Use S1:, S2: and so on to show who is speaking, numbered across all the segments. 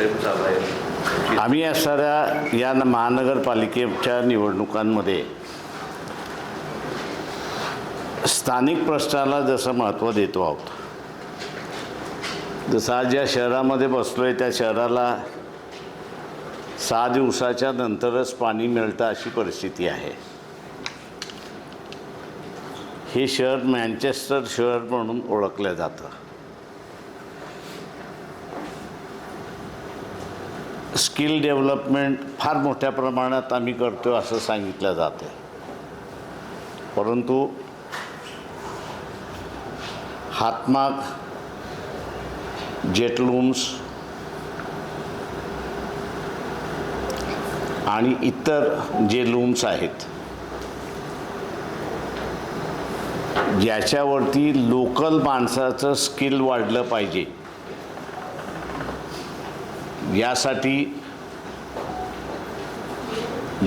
S1: प्रयत्न चालू आहे?
S2: आम्ही असणाऱ्या या महानगरपालिकेच्या निवडणुकांमध्ये स्थानिक प्रश्नाला जसं महत्त्व देतो आहोत, जसं आज ज्या शहरामध्ये बसलो आहे त्या शहराला 6 दिवसाच्या नंतरच पाणी मिळतं अशी परिस्थिती आहे. हे शहर मँचेस्टर शहर म्हणून ओळखलं जातं. स्किल डेव्हलपमेंट फार मोठ्या प्रमाणात आम्ही करतो असं सांगितलं जातं, परंतु हातमाग, जेटलूम्स आणि इतर जे लूम्स आहेत ज्याच्यावरती लोकल माणसाचं स्किल वाढलं पाहिजे, यासाठी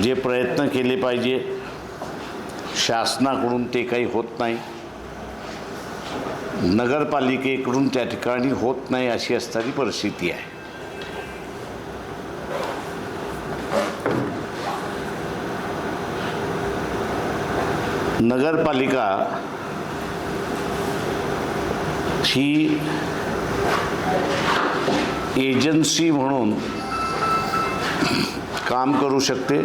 S2: जे प्रयत्न केले पाहिजे शासनाकडून ते काही होत नाही, नगरपालिकेकडून त्या ठिकाणी होत नाही अशी असणारी परिस्थिती आहे. नगरपालिका ही एजन्सी म्हणून काम करू शकते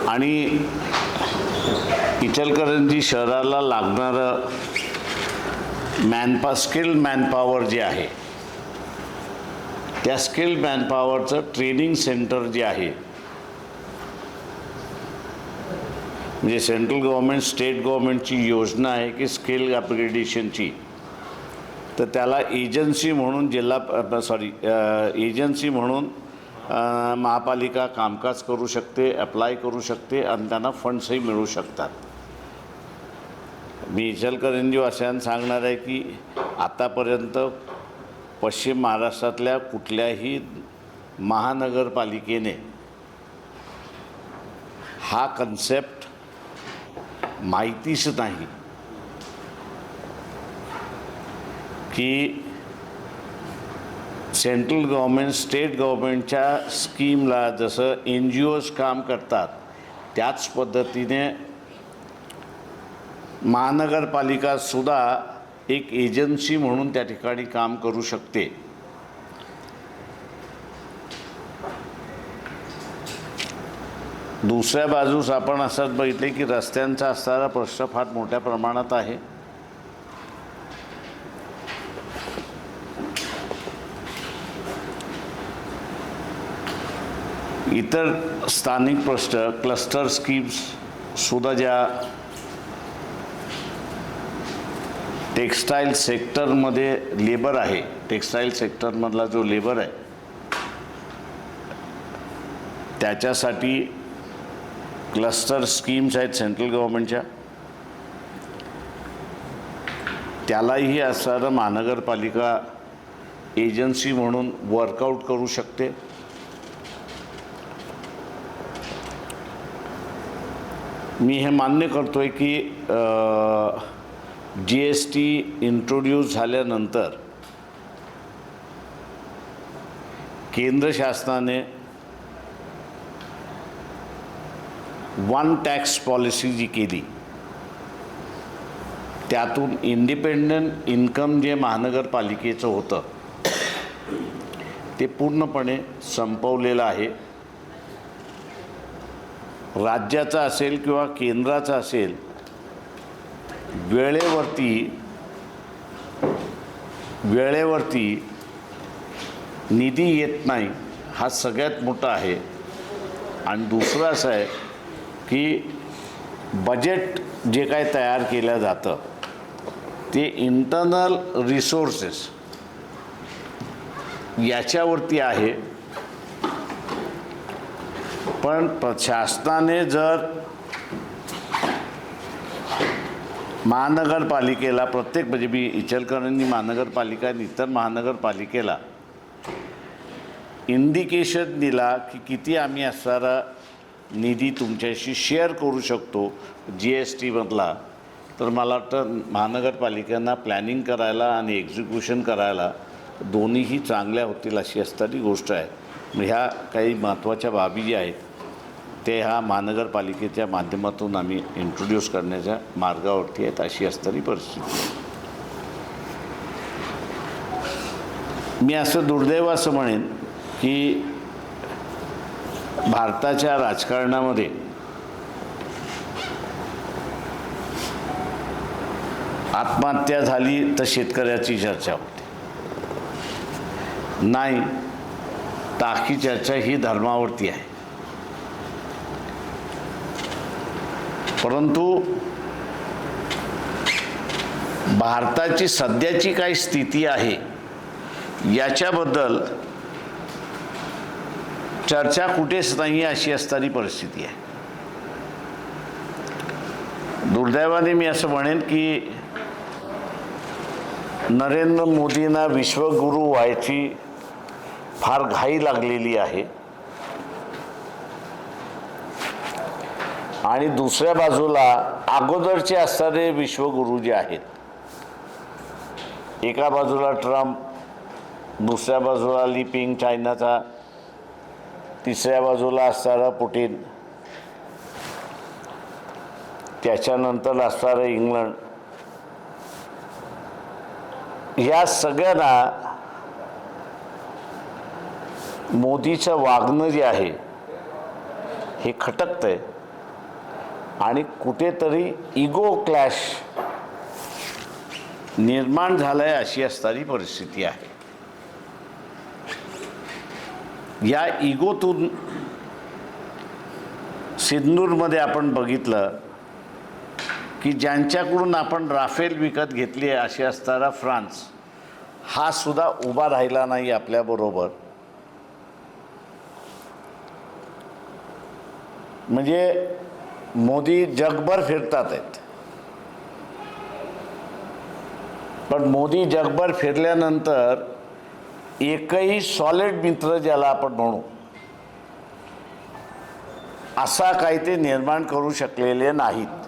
S2: आणि इचलकरंजी शहराला लागणारं स्किल मॅनपॉवर जे आहे त्या स्किल मॅनपॉवरचं ट्रेनिंग सेंटर जे आहे, म्हणजे सेंट्रल गव्हर्नमेंट स्टेट गव्हर्नमेंटची योजना आहे की स्किल अपग्रेडेशनची, तर त्याला एजन्सी म्हणून एजन्सी म्हणून महापालिका कामकाज करू शकते, अप्लाय करू शकते आणि त्यांना फंड्सही मिळू शकतात. मी इचलकरंजीवासियांना सांगणार आहे की आतापर्यंत पश्चिम महाराष्ट्रातल्या कुठल्याही महानगरपालिकेने हा कन्सेप्ट माहितीच नाही की सेंट्रल गव्हर्नमेंट स्टेट गव्हर्नमेंटच्या स्कीमला जसं NGOज काम करतात त्याच पद्धतीने महानगरपालिकासुद्धा एक एजन्सी म्हणून त्या ठिकाणी काम करू शकते. दुसऱ्या बाजूस आपण असंच बघितले की रस्त्यांचा असणारा प्रश्न फार मोठ्या प्रमाणात आहे. इतर स्थानिक प्रश्न, क्लस्टर स्कीम्ससुद्धा ज्या टेक्स्टाईल सेक्टरमध्ये लेबर आहे, टेक्स्टाईल सेक्टरमधला जो लेबर आहे त्याच्यासाठी क्लस्टर स्कीम्स आहेत सेंट्रल गव्हर्नमेंटच्या, त्यालाही असणारं महानगरपालिका एजन्सी म्हणून वर्कआउट करू शकते. मी हे मान्य करतोय की GST इंट्रोड्यूस झाल्यानंतर केंद्र शासनाने वन टॅक्स पॉलिसी जी केली त्यातून इंडिपेंडंट इन्कम जे महानगरपालिकेचं होतं ते पूर्णपणे संपवलेलं आहे. राज्याचा असेल किंवा केंद्राचा असेल, वेळेवरती निधी येत नाही हा सगळ्यात मोठा आहे. आणि दुसरं असं आहे की बजेट जे काय तयार केलं जातं ते इंटरनल रिसोर्सेस याच्यावरती आहे, पण शासनाने जर महानगरपालिकेला प्रत्येक म्हणजे मी इचलकरंजी महानगरपालिका आणि इतर महानगरपालिकेला इंडिकेशन दिला की किती आम्ही असणारा निधी तुमच्याशी शेअर करू शकतो GST मधला, तर मला वाटतं महानगरपालिकांना प्लॅनिंग करायला आणि एक्झिक्युशन करायला दोन्हीही चांगल्या होतील अशी असणारी गोष्ट आहे. मग ह्या काही महत्त्वाच्या बाबी ज्या आहेत ते ह्या महानगरपालिकेच्या माध्यमातून आम्ही इंट्रोड्यूस करण्याच्या मार्गावरती आहेत अशी असणारी परिस्थिती आहे. मी असं दुर्दैव असं म्हणेन की भारताच्या राजकारणामध्ये आत्महत्या झाली तर शेतकऱ्याची चर्चा होते, नाही तर आखी चर्चा ही धर्मावरती आहे. परंतु भारताची सध्याची काय स्थिती आहे याच्याबद्दल चर्चा कुठेच नाही अशी असणारी परिस्थिती आहे. दुर्दैवाने मी असं म्हणेन की नरेंद्र मोदींना विश्वगुरू व्हायची फार घाई लागलेली आहे आणि दुसऱ्या बाजूला अगोदरचे असणारे विश्वगुरू जे आहेत, एका बाजूला ट्रम्प, दुसऱ्या बाजूला लिपिंग चायनाचा, तिसऱ्या बाजूला असणारा पुटिन, त्याच्यानंतर असणारं इंग्लंड, ह्या सगळ्यांना मोदीचं वागणं जे आहे हे खटकतंय आणि कुठेतरी इगो क्लॅश निर्माण झालंय अशी असणारी परिस्थिती आहे. या इगोतून सिंदूरमध्ये आपण बघितलं की ज्यांच्याकडून आपण राफेल विकत घेतली आहे अशी असणारा फ्रान्स हा सुद्धा उभा राहिला नाही आपल्याबरोबर. म्हणजे मोदी जगभर फिरतात आहेत, पण मोदी जगभर फिरल्यानंतर एकही सॉलिड मित्र ज्याला आपण म्हणू असा काही ते निर्माण करू शकलेले नाहीत.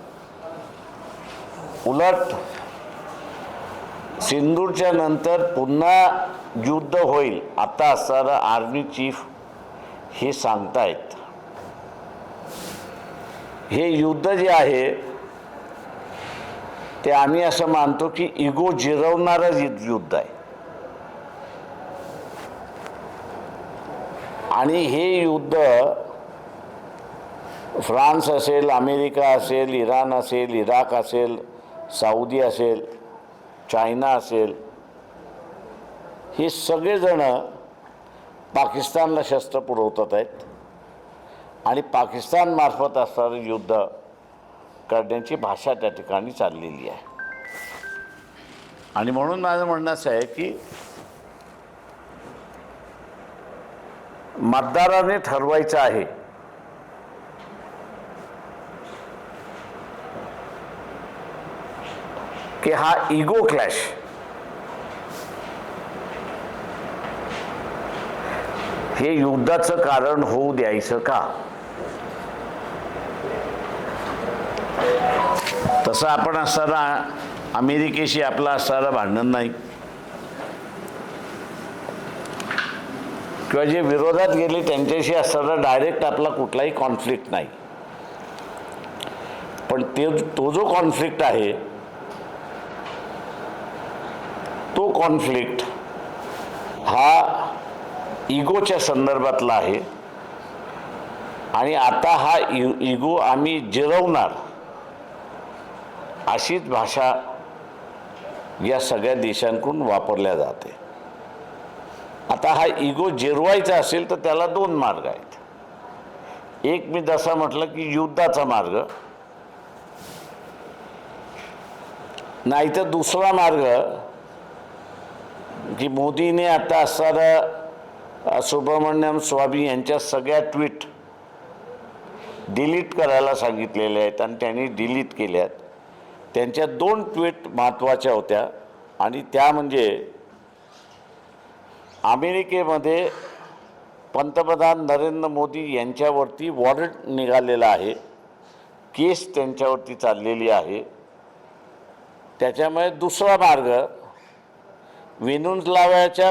S2: उलट सिंदूरच्या नंतर पुन्हा युद्ध होईल आता असणारा आर्मी चीफ हे सांगतायत. हे युद्ध जे आहे ते आम्ही असं मानतो की इगो जिरवणारं युद्ध आहे आणि हे युद्ध फ्रान्स असेल, अमेरिका असेल, इराण असेल, इराक असेल, सौदी असेल, चायना असेल, हे सगळेजण पाकिस्तानला शस्त्र पुरवतात आहेत आणि पाकिस्तानमार्फत असणारं युद्ध करण्याची भाषा त्या ठिकाणी चाललेली आहे. आणि म्हणून माझं म्हणणं असं आहे की मतदाराने ठरवायचं आहे की हा इगो क्लॅश हे युद्धाचं कारण होऊ द्यायचं का. तसं आपण असताना अमेरिकेशी आपलं असणारं भांडण नाही किंवा जे विरोधात गेले त्यांच्याशी असणारा डायरेक्ट आपला कुठलाही कॉन्फ्लिक्ट नाही. पण तो जो कॉन्फ्लिक्ट आहे तो कॉन्फ्लिक्ट हा इगोच्या संदर्भातला आहे आणि आता हा इगो आम्ही जिरवणार अशीच भाषा या सगळ्या देशांकडून वापरल्या जाते. आता हा इगो जिरवायचा असेल तर त्याला दोन मार्ग आहेत. एक मी जसा म्हटलं की युद्धाचा मार्ग, नाहीतर दुसरा मार्ग की मोदीने आता असणारा सुब्रमण्यम स्वामी यांच्या सगळ्या ट्विट डिलीट करायला सांगितलेल्या आहेत आणि त्यांनी डिलीट केल्यात. त्यांच्या दोन ट्विट महत्त्वाच्या होत्या आणि त्या म्हणजे अमेरिकेमध्ये पंतप्रधान नरेंद्र मोदी यांच्यावरती वॉरंट निघालेला आहे, केस त्यांच्यावरती चाललेली आहे त्याच्यामुळे दुसरा मार्ग वेनेझुएलाच्या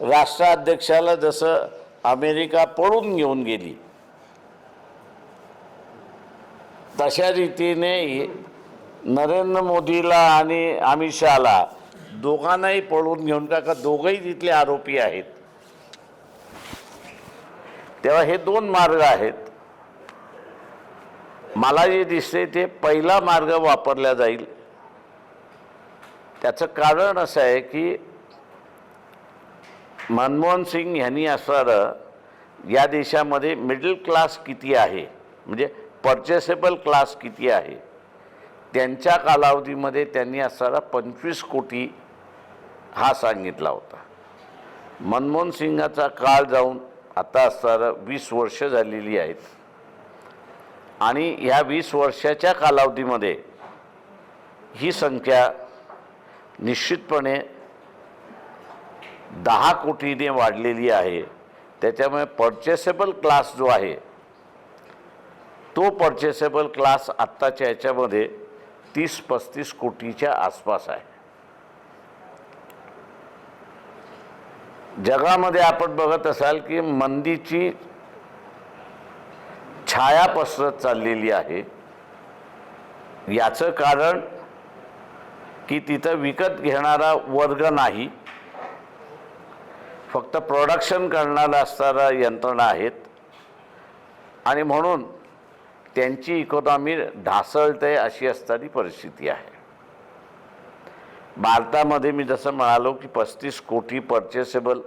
S2: राष्ट्राध्यक्षाला जसं अमेरिका पळून घेऊन गेली तशा रीतीने नरेंद्र मोदीला आणि अमित शहाला दोघांनाही पळून घेऊन का दोघंही तिथले आरोपी आहेत. तेव्हा हे दोन मार्ग आहेत. मला जे दिसते ते पहिला मार्ग वापरला जाईल. त्याचं कारण असं आहे की मनमोहन सिंग यांनी असणारं या देशामध्ये मिडल क्लास किती आहे, म्हणजे परचेसेबल क्लास किती आहे, त्यांच्या कालावधीमध्ये त्यांनी असणारा 25 कोटी हा सांगितला होता. मनमोहन सिंगाचा काळ जाऊन आता असणारं 20 वर्ष झालेली आहेत आणि ह्या 20 वर्षाच्या कालावधीमध्ये ही संख्या निश्चितपणे 10 कोटीने वाढलेली आहे. त्याच्यामुळे परचेसेबल क्लास जो आहे तो परचेसेबल क्लास आत्ताच्या ह्याच्यामध्ये 30-35 कोटीच्या आसपास आहे. जगामध्ये आपण बघत असाल की मंदीची छाया पसरत चाललेली आहे. याचं कारण की तिथं विकत घेणारा वर्ग नाही, फक्त प्रोडक्शन करणारा असणारा यंत्रणा आहेत आणि म्हणून त्यांची इकॉनॉमी ढासळते अशी असणारी परिस्थिती आहे. भारतामध्ये मी जसं म्हणालो की 35 कोटी परचेसेबल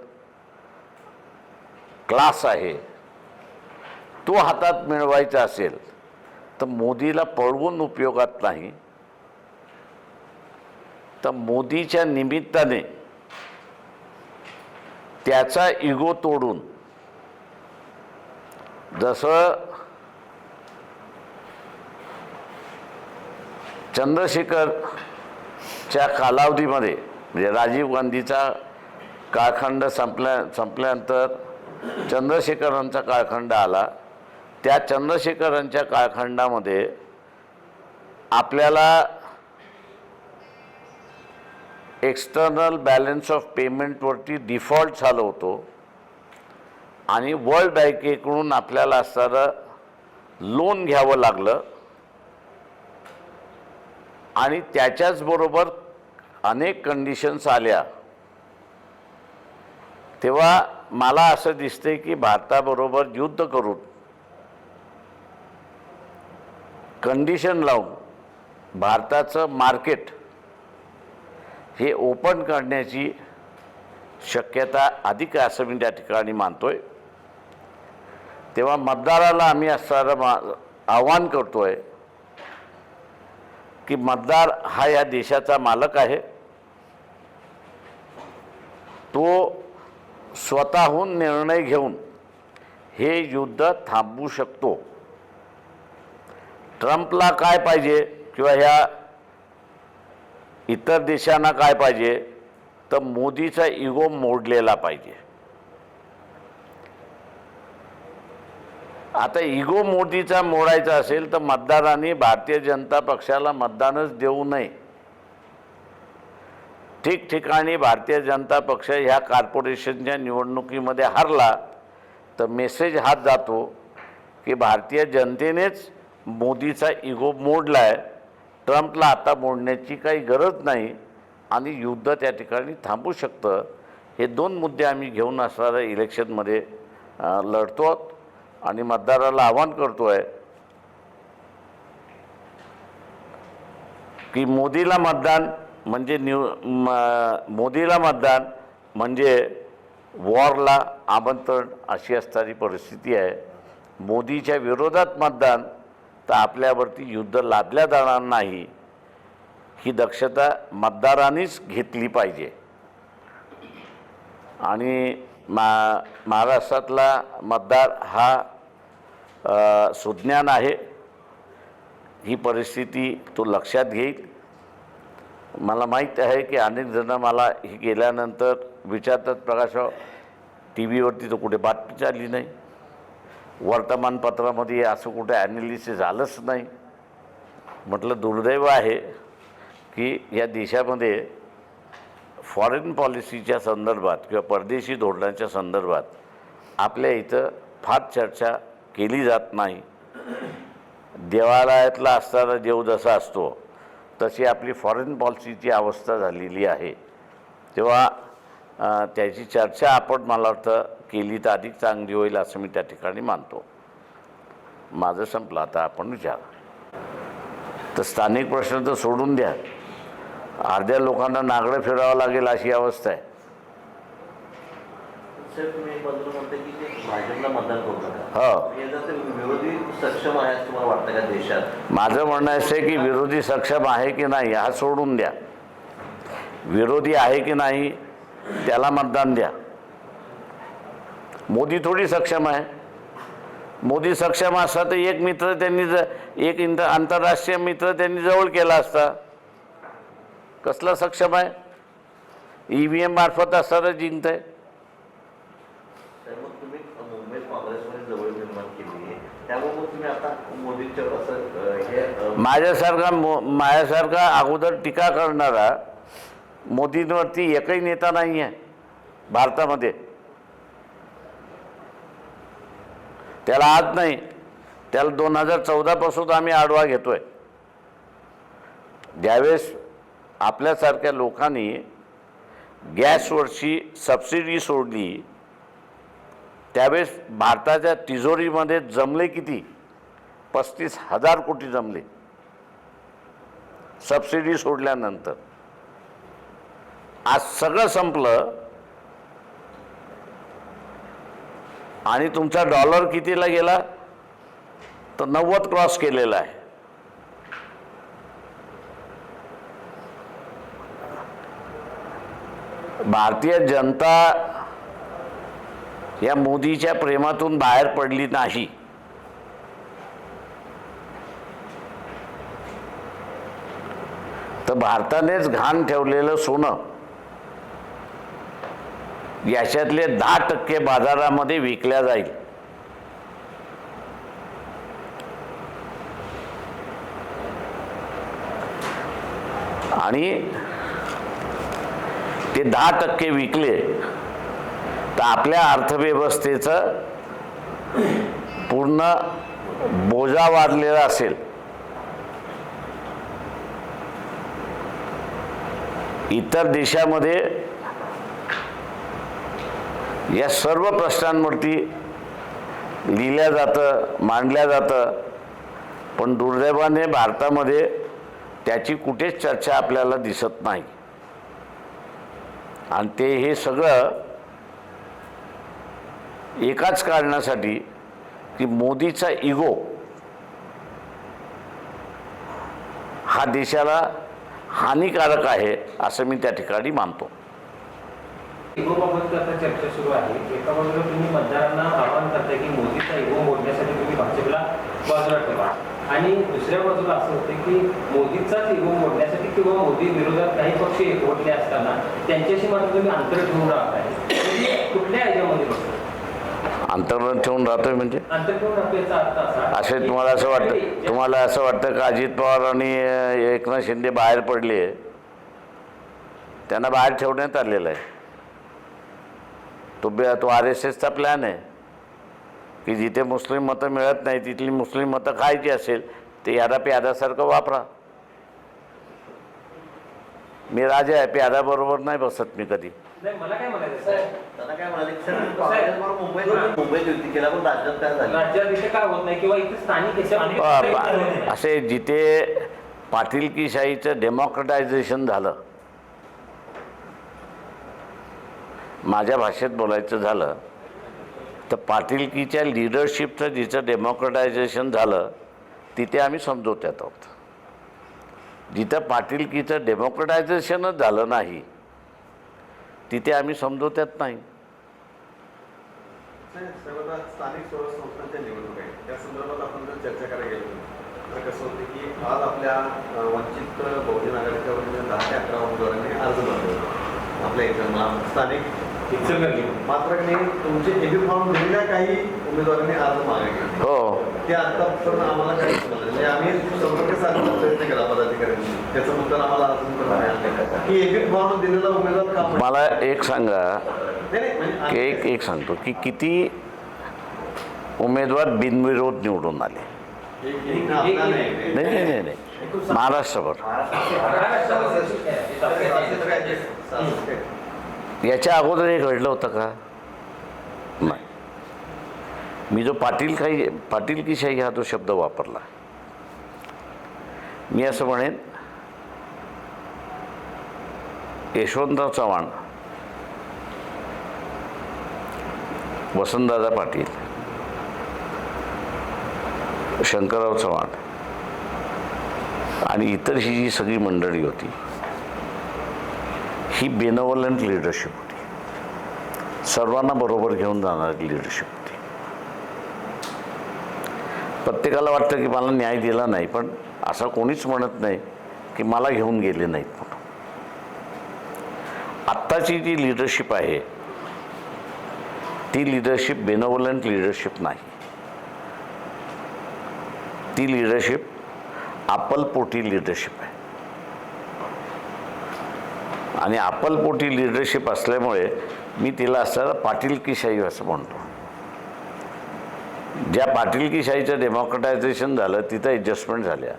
S2: क्लास आहे. तो हातात मिळवायचा असेल तर मोदीला पळवून उपयोगात नाही. तर मोदीच्या निमित्ताने त्याचा इगो तोडून, जसं चंद्रशेखरच्या कालावधीमध्ये म्हणजे राजीव गांधीचा काळखंड संपल्यानंतर चंद्रशेखरांचा काळखंड आला. त्या चंद्रशेखरांच्या काळखंडामध्ये आपल्याला एक्सटर्नल बॅलन्स ऑफ पेमेंटवरती डिफॉल्ट झालो होतो आणि वर्ल्ड बँकेकडून आपल्याला असणारं लोन घ्यावं लागलं आणि त्याच्याचबरोबर अनेक कंडिशन्स आल्या. तेव्हा मला असं दिसते की भारताबरोबर युद्ध करून कंडिशन लावून भारताचं मार्केट हे ओपन करण्याची शक्यता अधिक आहे असं मी त्या ठिकाणी मानतोय. तेव्हा मतदाराला आम्ही असणारं आव्हान करतोय की मतदार हा या देशाचा मालक आहे. तो स्वतःहून निर्णय घेऊन हे युद्ध थांबवू शकतो. ट्रम्पला काय पाहिजे किंवा ह्या इतर देशांना काय पाहिजे तर मोदीचा इगो मोडलेला पाहिजे. आता इगो मोदीचा मोडायचा असेल तर मतदारांनी भारतीय जनता पक्षाला मतदानच देऊ नये. ठिकठिकाणी भारतीय जनता पक्ष ह्या कॉर्पोरेशनच्या निवडणुकीमध्ये हरला तर मेसेज हाच जातो की भारतीय जनतेनेच मोदीचा इगो मोडला आहे. ट्रम्पला आता मोडण्याची काही गरज नाही आणि युद्ध त्या ठिकाणी थांबू शकतं. हे दोन मुद्दे आम्ही घेऊन असणाऱ्या इलेक्शनमध्ये लढतो आणि मतदाराला आवाहन करतो आहे की मोदीला मतदान म्हणजे मोदीला मतदान म्हणजे वॉरला आमंत्रण अशी असणारी परिस्थिती आहे. मोदीच्या विरोधात मतदान तर आपल्यावरती युद्ध लादल्या जाणार नाही. ही दक्षता मतदारांनीच घेतली पाहिजे. आणि महाराष्ट्रातला मतदार हा सुज्ञान आहे. ही परिस्थिती तो लक्षात घेईल. मला माहीत आहे की अनेक जण मला ही गेल्यानंतर विचारतात, प्रकाशराव टी व्हीवरती तर कुठे बातमी चालली नाही, वर्तमानपत्रामध्ये असं कुठे ॲनालिसिस झालंच नाही. म्हटलं दुर्दैव आहे की या देशामध्ये फॉरेन पॉलिसीच्या संदर्भात किंवा परदेशी धोरणाच्या संदर्भात आपल्या इथं फार चर्चा केली जात नाही. देवालयातला असताना देव जसा असतो तशी आपली फॉरेन पॉलिसीची अवस्था झालेली आहे. तेव्हा त्याची चर्चा आपण मला वाटतं केली तर अधिक चांगली होईल असं मी त्या ठिकाणी मानतो. माझं संपलं. आता आपण विचारा. तर स्थानिक प्रश्न तर सोडून द्या, अर्ध्या लोकांना नागडं फिरावं लागेल अशी अवस्था आहे.
S1: विरोधी सक्षम आहे असं तुम्हाला वाटतं का देशात?
S2: माझं म्हणणं असं आहे की विरोधी सक्षम आहे की नाही हा सोडून द्या. विरोधी आहे की नाही त्याला मतदान द्या. मोदी थोडी सक्षम आहे. मोदी सक्षम असता तर एक मित्र त्यांनी एक आंतरराष्ट्रीय मित्र त्यांनी जवळ केला असता. कसला सक्षम आहे? EVM मार्फत असताना जिंकत आहे.
S1: मग तुम्ही मुंबईत काँग्रेसमध्ये जवळ निर्माण केली आहे, त्यामुळे मग तुम्ही आता मोदींच्या असं
S2: माझ्यासारखा अगोदर टीका करणारा मोदींवरती एकही नेता नाही आहे भारतामध्ये. त्याला आज नाही, त्याला 2014 पासून आम्ही आढावा घेतोय. ज्यावेळेस आपल्यासारख्या लोकांनी गॅसवरची सबसिडी सोडली त्यावेळेस भारताच्या तिजोरीमध्ये जमले किती? 35,000 कोटी जमले सबसिडी सोडल्यानंतर. आज सगळं संपलं आणि तुमचा डॉलर कितीला गेला तर 90 क्रॉस केलेला आहे. भारतीय जनता या मोदीच्या प्रेमातून बाहेर पडली नाही. तर भारतानेच घाण ठेवलेलं सोनं याच्यातले 10% बाजारामध्ये विकल्या जाईल. आणि ते 10% विकले तर आपल्या अर्थव्यवस्थेचं पूर्ण बोजा वाढलेला असेल. इतर देशामध्ये या सर्व प्रश्नांवरती लिहिल्या जातं, मांडल्या जातं, पण दुर्दैवाने भारतामध्ये त्याची कुठेच चर्चा आपल्याला दिसत नाही. आणि ते हे सगळं एकाच कारणासाठी की मोदीचा इगो हा देशाला हानिकारक आहे असं मी त्या ठिकाणी मानतो.
S3: इगोबाबत आता चर्चा सुरू आहे. एका बाजूला तुम्ही मतदारांना आवाहन करताय की मोदीचा इगो मोडण्यासाठी तुम्ही भाजपला बाजूला ठेवा, आणि दुसऱ्या बाजूला असं होतं की मोदीचाच इगो मोडण्यासाठी किंवा मोदी विरोधात काही पक्ष एकवटले असताना त्यांच्याशी मात्र तुम्ही अंतर ठेवून राहताय. कुठल्या ह्याच्यामध्ये बसतो?
S2: अंतर्गत ठेवून राहतोय म्हणजे
S3: अंतर ठेवून राहतो याचा अर्थ असा
S2: असे तुम्हाला असं वाटतं का अजित पवार आणि एकनाथ शिंदे बाहेर पडले? त्यांना बाहेर ठेवण्यात आलेलं आहे. तो RSSचा प्लॅन आहे की जिथे मुस्लिम मतं मिळत नाही तिथली मुस्लिम मतं खायची असेल ते यादा प्यादासारखं वापरा. मी राजा आहे, प्यादाबरोबर नाही बसत मी कधी.
S3: मला काय म्हणायचं,
S1: मुंबईत युती केला पण राज्यात काय झालं?
S3: राज्यात इथे काय होत नाही किंवा इथे स्थानिक
S2: असे जिथे पाटीलकीशाहीचं डेमोक्रेटायझेशन झालं, माझ्या भाषेत बोलायचं झालं तर पाटीलकीच्या लिडरशिपचं जिथं डेमोक्रेटायझेशन झालं तिथे आम्ही समजोत्यात आहोत. जिथं पाटीलकीचं डेमोक्रेटायझेशनच झालं नाही तिथे आम्ही समजोत्यात नाही.
S4: स्थानिक स्वराज्य संस्थांच्या निवडणूक आहे त्या संदर्भात आपण जर चर्चा करायला गेलो तर कसं होतं की आज आपल्या वंचित बहुजन आघाडीच्या वतीने 10 ते 11 उमेदवारांनी अर्ज भरले आपल्या इथं स्थानिक मात्र तुमचे एबी फॉर्म दिलेल्या काही उमेदवारांनी अर्ज मागे घेतले
S2: हो.
S4: ते आतापर्यंत आम्हाला काही समजलं म्हणजे आम्ही संपर्क साधण्याचा प्रयत्न केला पदाधिकाऱ्यांनी, त्याचं उत्तर आम्हाला अजून पण नाही आलं की एक फॉर्म दिलेला उमेदवार का म्हणून?
S2: मला एक सांगा
S4: नाही, नाही, म्हणजे
S2: की एक सांगतो की किती उमेदवार बिनविरोध निवडून आले.
S4: आपला नाही.
S2: नाही नाही नाही नाही महाराष्ट्रभर. याच्या अगोदर हे घडलं होतं का? नाही. मी जो पाटीलकीशाही हा जो शब्द वापरला, मी असं म्हणेन यशवंतराव चव्हाण, वसंतदादा पाटील, शंकरराव चव्हाण आणि इतर ही जी सगळी मंडळी होती, ही बेनवलंट लिडरशिप होती. सर्वांना बरोबर घेऊन जाणारी लिडरशिप होती. प्रत्येकाला वाटतं की मला न्याय दिला नाही, पण असं कोणीच म्हणत नाही की मला घेऊन गेले नाहीत म्हणून. आत्ताची जी लिडरशिप आहे ती लिडरशिप बेनवलंट लिडरशिप नाही. ती लिडरशिप आपलपोटी लिडरशिप आहे. आणि आपलपोटी लिडरशिप असल्यामुळे मी तिला असताना पाटीलकीशाही असं म्हणतो. ज्या पाटीलकीशाहीचं डेमोक्रेटायझेशन झालं तिथं ॲडजस्टमेंट झाल्या.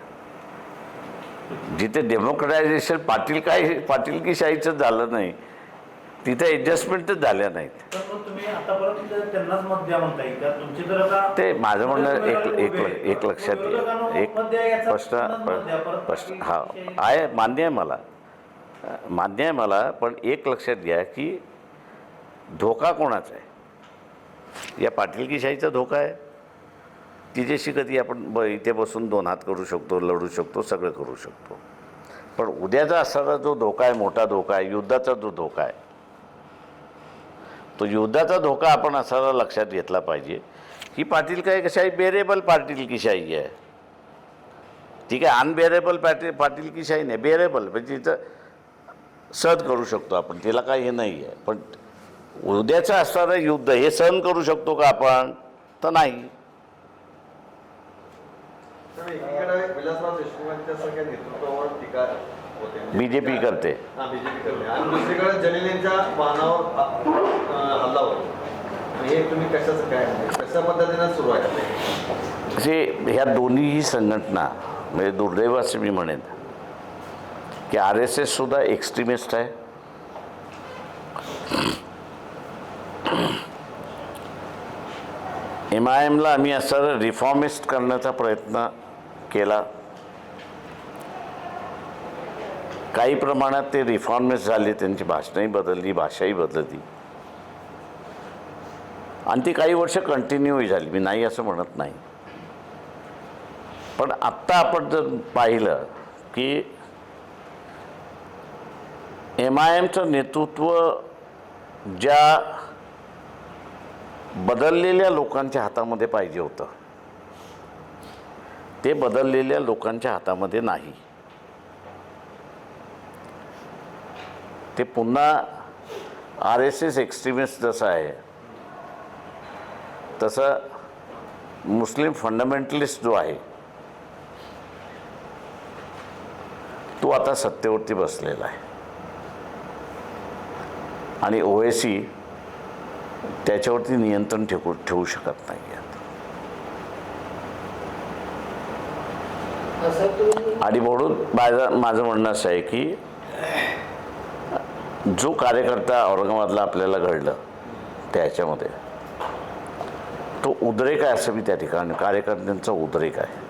S2: जिथे डेमोक्रेटायझेशन पाटीलकीशाहीचं झालं नाही तिथे ॲडजस्टमेंटच झाल्या नाहीत.
S5: तुम्ही आतापर्यंत त्यांनाच मत द्या म्हणताय का? तुमची तर आता
S2: ते माझं म्हणणं एक लक्षात घ्या. एक प्रश्न हा आहे, मान्य आहे मला, पण एक लक्षात घ्या की धोका कोणाचा आहे? या पाटीलकीशाहीचा धोका आहे. तिच्याशी कधी आपण इथे बसून दोन हात करू शकतो, लढू शकतो, सगळं करू शकतो. पण उद्याचा असणारा जो धोका आहे, मोठा धोका आहे, युद्धाचा जो धोका आहे, तो युद्धाचा धोका आपण असा लक्षात घेतला पाहिजे. ही पाटीलकीशाही बेरेबल पाटीलकीशाही आहे. ठीक आहे, अनबेरेबल पाटीलकीशाही नाही, बेरेबल म्हणजे तिथं सहन करू शकतो आपण, तिला काही हे नाही आहे. पण उद्याचं असणारं युद्ध हे सहन करू शकतो का आपण? तर नाही.
S4: एकीकडे विलासराव देशमुखांच्या सगळ्या नेतृत्वावर टीका होते,
S2: बीजेपी करते.
S4: बीजेपी करते, आणि दुसरीकडे जलील यांच्या वाहनावर हल्ला होतो. हे तुम्ही कशाचं काय कशा पद्धतीनं सुरू आहे?
S2: असे ह्या दोन्हीही संघटना म्हणजे दुर्दैव असं मी म्हणेन की RSS सुद्धा एक्स्ट्रीमिस्ट आहे. MIMला आम्ही असं रिफॉर्मिस्ट करण्याचा प्रयत्न केला. काही प्रमाणात ते रिफॉर्मिस्ट झाले, त्यांची भाषणंही बदलली, भाषाही बदलली, आणि ती काही वर्ष कंटिन्यूही झाली. मी नाही असं म्हणत नाही. पण आत्ता आपण जर पाहिलं की MIMचं नेतृत्व ज्या बदललेल्या लोकांच्या हातामध्ये पाहिजे होतं ते बदललेल्या लोकांच्या हातामध्ये नाही. ते पुन्हा RSS एक्स्ट्रीमिस्ट जसं आहे तसं मुस्लिम फंडामेंटलिस्ट जो आहे तो आता सत्तेवरती बसलेला आहे. आणि OIC त्याच्यावरती नियंत्रण ठेवू शकत नाही. आणि म्हणून माझं म्हणणं असं आहे की जो कार्यकर्ता औरंगाबादला आपल्याला घडलं त्याच्यामध्ये तो उद्रेक आहे असं मी त्या ठिकाणी कार्यकर्त्यांचा उद्रेक आहे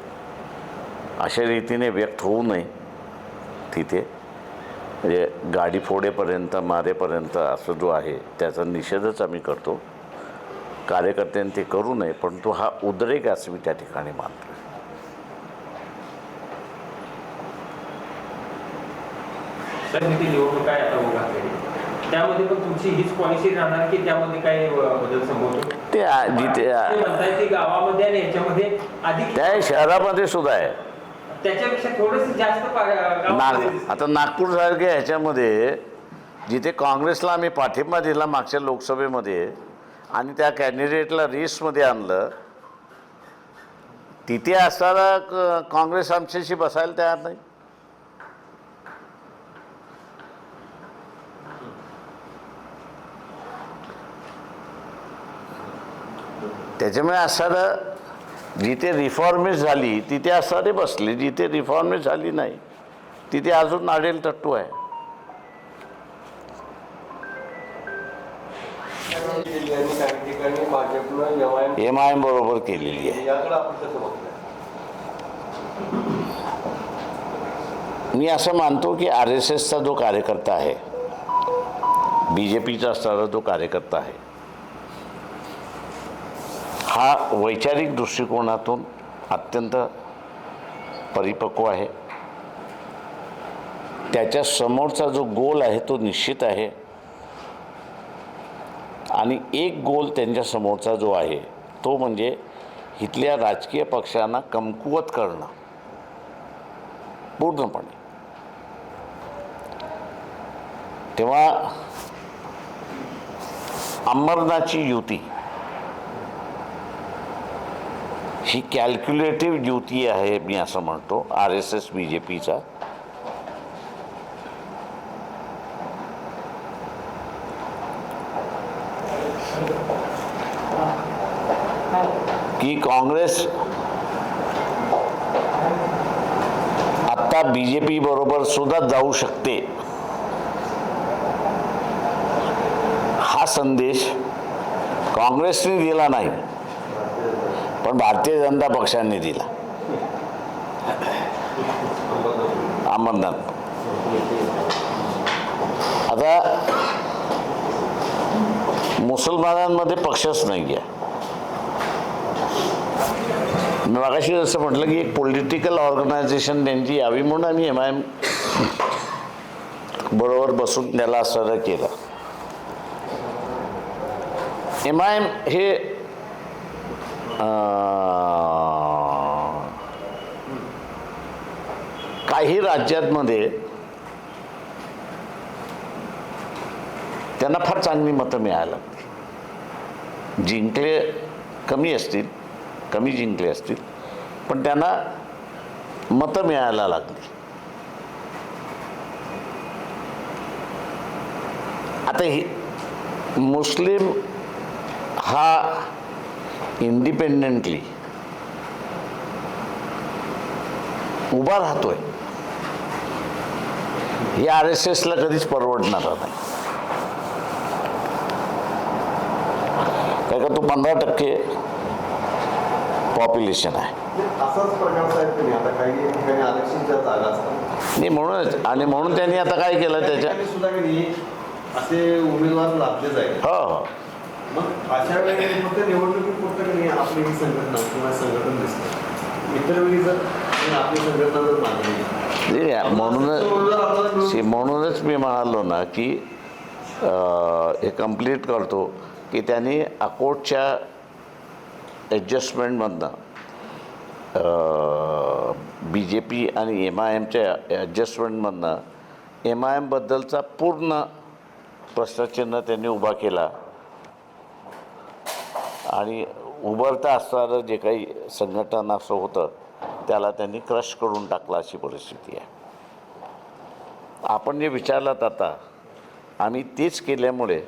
S2: अशा रीतीने व्यक्त होऊ नये तिथे. म्हणजे गाडी फोडेपर्यंत मारेपर्यंत असं जो आहे त्याचा निषेधच आम्ही करतो. कार्यकर्त्यांनी ते करू नये, पण तो हा उद्रेक असं मी त्या ठिकाणी मानतो.
S3: समिती निवडणूक आहे आता उभारलेली, त्यामध्ये पण तुमची हीच पॉलिसी राहणार की त्यामध्ये काही बदल संभवतो?
S2: ते जिथे
S3: म्हणताय की गावामध्ये आणि याच्यामध्ये अधिक
S2: त्या शहरामध्ये सुद्धा आहे.
S3: त्याच्यापेक्षा थोडंसं जास्त
S2: आता नागपूरसारख्या ह्याच्यामध्ये जिथे काँग्रेसला आम्ही पाठिंबा दिला मागच्या लोकसभेमध्ये आणि त्या कॅन्डिडेटला रेसमध्ये आणलं, तिथे असताना काँग्रेस आमच्याशी बसायला तयार नाही. त्याच्यामुळे असताना जिथे रिफॉर्मिस्ट झाली तिथे असताना बसले, जिथे रिफॉर्मिस्ट झाली नाही तिथे अजून नाडेल टट्टू आहे.
S6: काही ठिकाणी भाजपनं
S2: MIM बरोबर केलेली आहे.
S1: याकडे आपण कसं बघतोय?
S2: मी असं मानतो की RSSचा जो कार्यकर्ता आहे, BJPचा असणारा जो कार्यकर्ता आहे, हा वैचारिक दृष्टिकोनातून अत्यंत परिपक्व आहे. त्याच्या समोरचा जो गोल आहे तो निश्चित आहे आणि एक गोल त्यांच्या समोरचा जो आहे तो म्हणजे इथल्या राजकीय पक्षांना कमकुवत करणं पूर्णपणे. तेव्हा अमरनाथची युती ही कॅल्क्युलेटिव्ह युती आहे, मी असं म्हणतो. RSS BJPचा की काँग्रेस आत्ता BJP बरोबर सुद्धा जाऊ शकते, हा संदेश काँग्रेसने दिला नाही पण भारतीय जनता पक्षाने दिला. अमरनाथ आता मुसलमानांमध्ये पक्षच नाही आहे. मी मागाशी असं म्हटलं की एक पॉलिटिकल ऑर्गनायझेशन त्यांची यावी म्हणून आम्ही MIM बरोबर बसून त्याला असं केलं. MIM हे काही राज्यांमध्ये त्यांना फार चांगली मतं मिळायला लागली. जिंकले कमी जिंकले असतील पण त्यांना मतं मिळायला लागली. आता ही मुस्लिम हा इंडिपेंडेंटली उभा राहतोय हे RSSला कधीच परवडणार नाही. काय का तो 15% पॉप्युलेशन आहे.
S4: असाच प्रकार साहेब तुम्ही आता काही ठिकाणी आरक्षणच्या जागा असतात
S2: नाही म्हणूनच आणि म्हणून त्यांनी आता काय केलं त्याच्या
S4: सुद्धा काही असे उमेदवार लाभले जाईल.
S2: हो
S4: मग अशा वेळी फक्त निवडणुकीपुरतं नाही आपली ही संघटना किंवा संघटन दिसतं. इतर वेळी जर आपली संघटना जर मागणी
S2: म्हणूनच मी म्हणालो ना की हे कंप्लीट करतो की त्यांनी अकोटच्या ॲडजस्टमेंटमधनं BJP आणि MIMच्या ॲडजस्टमेंटमधनं MIM बद्दलचा पूर्ण प्रश्नचिन्ह त्यांनी उभा केला आणि उभरता असणारं जे काही संघटना असं होतं त्याला त्यांनी क्रश करून टाकला अशी परिस्थिती आहे. आपण जे विचारलात आता आम्ही तेच केल्यामुळे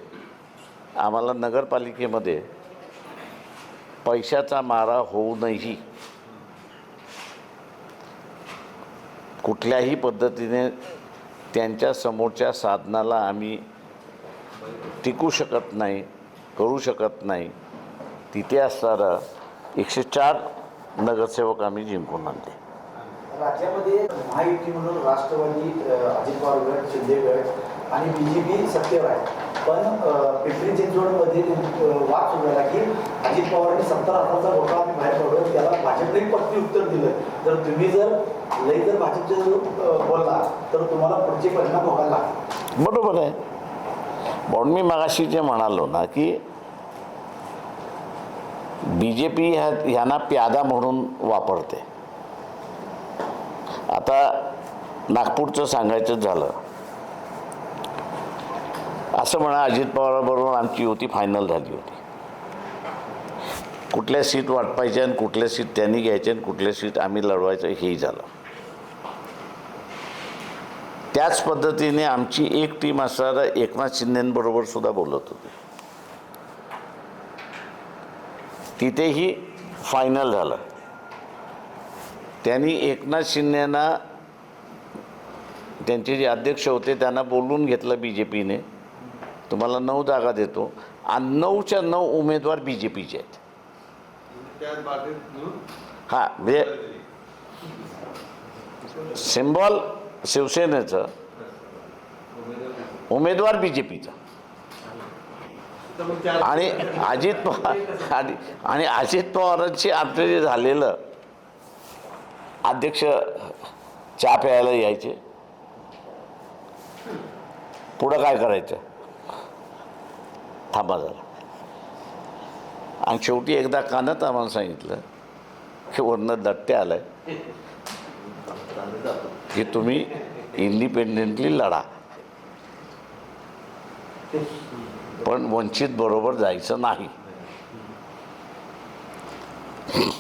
S2: आम्हाला नगरपालिकेमध्ये पैशाचा मारा होऊनही कुठल्याही पद्धतीने त्यांच्या समोरच्या साधनाला आम्ही टिकू शकत नाही, करू शकत नाही. तिथे असणारा 104 नगरसेवक आम्ही जिंकून आणले.
S7: राज्यामध्ये महायुती म्हणून राष्ट्रवादी, अजित पवार गट, शिंदे गट आणि BJP सत्तेवर आहे. पण पिंपरी चिंचवडमध्ये वाद सुरू झाला की अजित पवारांनी 70,000चा घोटाळा आम्ही बाहेर पडलो, त्याला भाजपने पक्की उत्तर दिलं. तर तुम्ही जर भाजपचे बोलला तर तुम्हाला पुढचे परिणाम भोगायला लागतात.
S2: बरोबर आहे. म्हणून मी मगाशी जे म्हणालो ना की BJP ह्यांना प्यादा म्हणून वापरते. आता नागपूरचं सांगायचं झालं असं म्हणा, अजित पवाराबरोबर आमची युती फायनल झाली होती. कुठल्या सीट वाटपायच्या आणि कुठल्या सीट त्यांनी घ्यायच्या आणि कुठल्या सीट आम्ही लढवायचं हेही झालं. त्याच पद्धतीने आमची एक टीम असणारा एकनाथ शिंदेंबरोबर सुद्धा बोलत होती. तिथेही फायनल झालं. त्यांनी एकनाथ शिंदेंना, त्यांचे जे अध्यक्ष होते त्यांना बोलून घेतलं BJPने, तुम्हाला 9 जागा देतो आणि 9च्या 9 उमेदवार BJPचे आहेत. हां, म्हणजे सिम्बॉल शिवसेनेचं, उमेदवार BJPचा. आणि अजित पवार आणि अजित पवारांची आमचं जे झालेलं, अध्यक्ष चहा प्यायला यायचे, पुढं काय करायचं थांबा जरा. आणि शेवटी एकदा कानात आम्हाला सांगितलं की वरनं दट्टे आलाय की तुम्ही इंडिपेंडेंटली लढा, पण वंचित बरोबर जायचं नाही.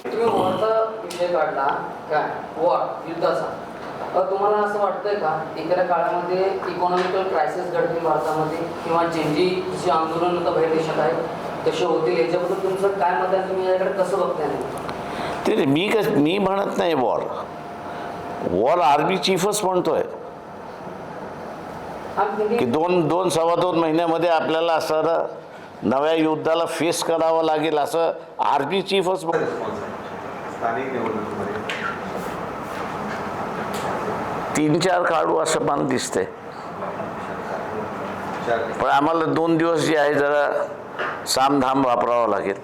S8: तुम्ही वॉरचा विषय काढला काय, वॉर युद्धाचा, तर तुम्हाला असं वाटतंय का एखाद्या काळामध्ये इकॉनॉमिकल क्रायसिस घडतील भारतामध्ये किंवा जी आंदोलन आता बाहेर देशात आहे तसे होतील, याच्याबद्दल तुमचं काय मत आहे, तुम्ही याकडे कसं बघताय?
S2: ते मी म्हणत नाही वॉर आर्मी चीफच म्हणतोय की 2-2.25 महिन्यामध्ये आपल्याला असं नव्या युद्धाला फेस करावं लागेल असं आर्मी चीफच
S4: स्थानिक निवडणुकीमध्ये
S2: 3-4 काढू असं मला दिसतंय. पण आम्हाला 2 दिवस जे आहे जरा सामधाम वापरावं लागेल.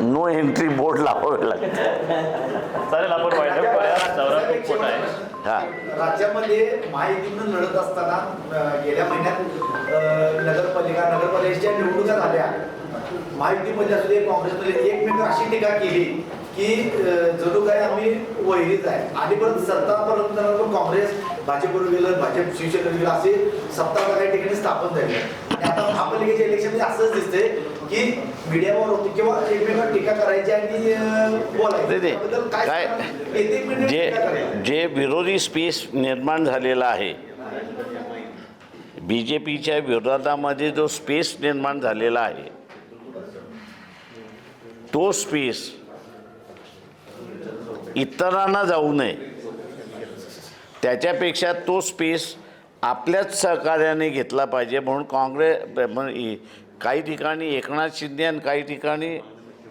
S2: नो एंट्री बोर्ड लावावे लागेल.
S9: चालेल, आपण वाईंड अप करूया. दौरा खूप मोठा आहे.
S2: हां,
S7: राज्यामध्ये महायुतीनं लढत असताना गेल्या महिन्यात नगरपालिकेच्या निवडणुका झाल्या. महायुतीमध्ये असू दे, काँग्रेसमध्ये एकमेक अशी टीका केली की जणू काय आम्ही वैरीच आहे. आणि परत सत्ता परत काँग्रेस भाजपवर गेलं, भाजप शिवसेनेवर गेलं, असे सत्ता काही ठिकाणी स्थापन झाली. आणि आता महापालिकेच्या इलेक्शनमध्ये असंच दिसतंय की मीडियावर होती किंवा एकमेकांवर टीका करायची आणि बोलायचं.
S2: काय जे विरोधी स्पेस निर्माण झालेला आहे, BJPच्या विरोधामध्ये जो स्पेस निर्माण झालेला आहे, तो स्पेस इतरांना जाऊ नये, त्याच्यापेक्षा तो स्पेस आपल्याच सहकार्याने घेतला पाहिजे. म्हणून काही ठिकाणी एकनाथ शिंदे आणि काही ठिकाणी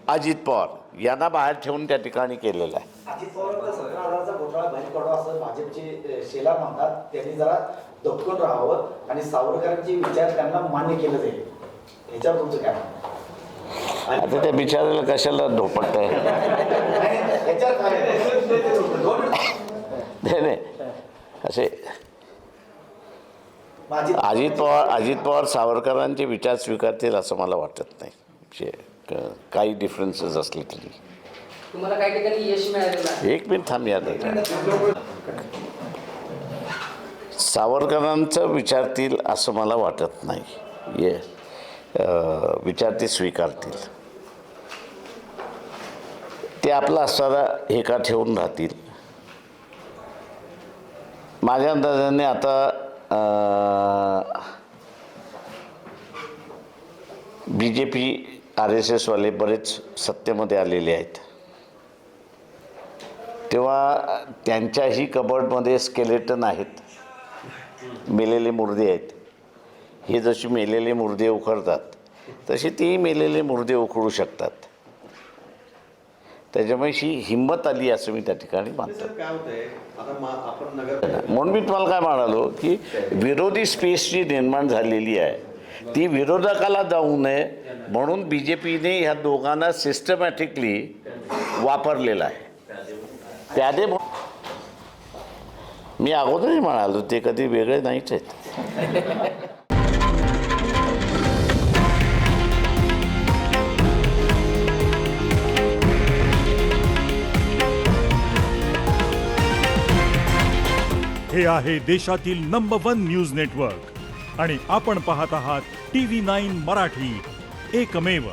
S2: अजित पवार यांना बाहेर ठेवून त्या ठिकाणी केलेलं आहे.
S7: अजित पवार 17,000चा घोटाळा बाहेर काढावा असं भाजपचे शेला म्हणतात. त्यांनी जरा दबकून राहावं आणि सावरकरांचे विचार त्यांना मान्य केलं जाईल. ह्याच्यावर तुमचं काय म्हणणं?
S2: आता त्या बिचाराला कशाला धोपटत आहे? नाही, असे अजित पवार सावरकरांचे विचार स्वीकारतील असं मला वाटत नाही. काही डिफरन्सेस असले तरी.
S8: तुम्हाला काही ठिकाणी यश मिळालेलं आहे?
S2: एक मिनिट थांब, याद सावरकरांचं विचारतील असं मला वाटत नाही. विचार ते स्वीकारतील. ते आपला असणारा हेका ठेवून राहतील. माझ्या अंदाजाने आता BJP RSS वाले बरेच सत्तेमध्ये आलेले आहेत, तेव्हा त्यांच्याही कबर्डमध्ये स्केलेटन आहेत, मेलेले मुर्दे आहेत. हे जशी मेलेले मुर्दे उखडतात तसे तेही मेलेले मुर्दे उखडू शकतात. त्याच्यामुळे ही हिंमत आली असं मी त्या ठिकाणी मानतो.
S4: काय होतंय आता आपण नगर,
S2: म्हणून मी तुम्हाला काय म्हणालो की विरोधी स्पेस जी निर्माण झालेली आहे ती विरोधकाला जाऊ नये म्हणून BJPने ह्या दोघांना सिस्टमॅटिकली वापरलेला आहे. त्याने मी अगोदरही म्हणालो ते कधी वेगळे नाहीच आहेत.
S10: हे आहे देशातील नंबर 1 न्यूज नेटवर्क आणि आपण पाहत आहात TV9 मराठी, एकमेव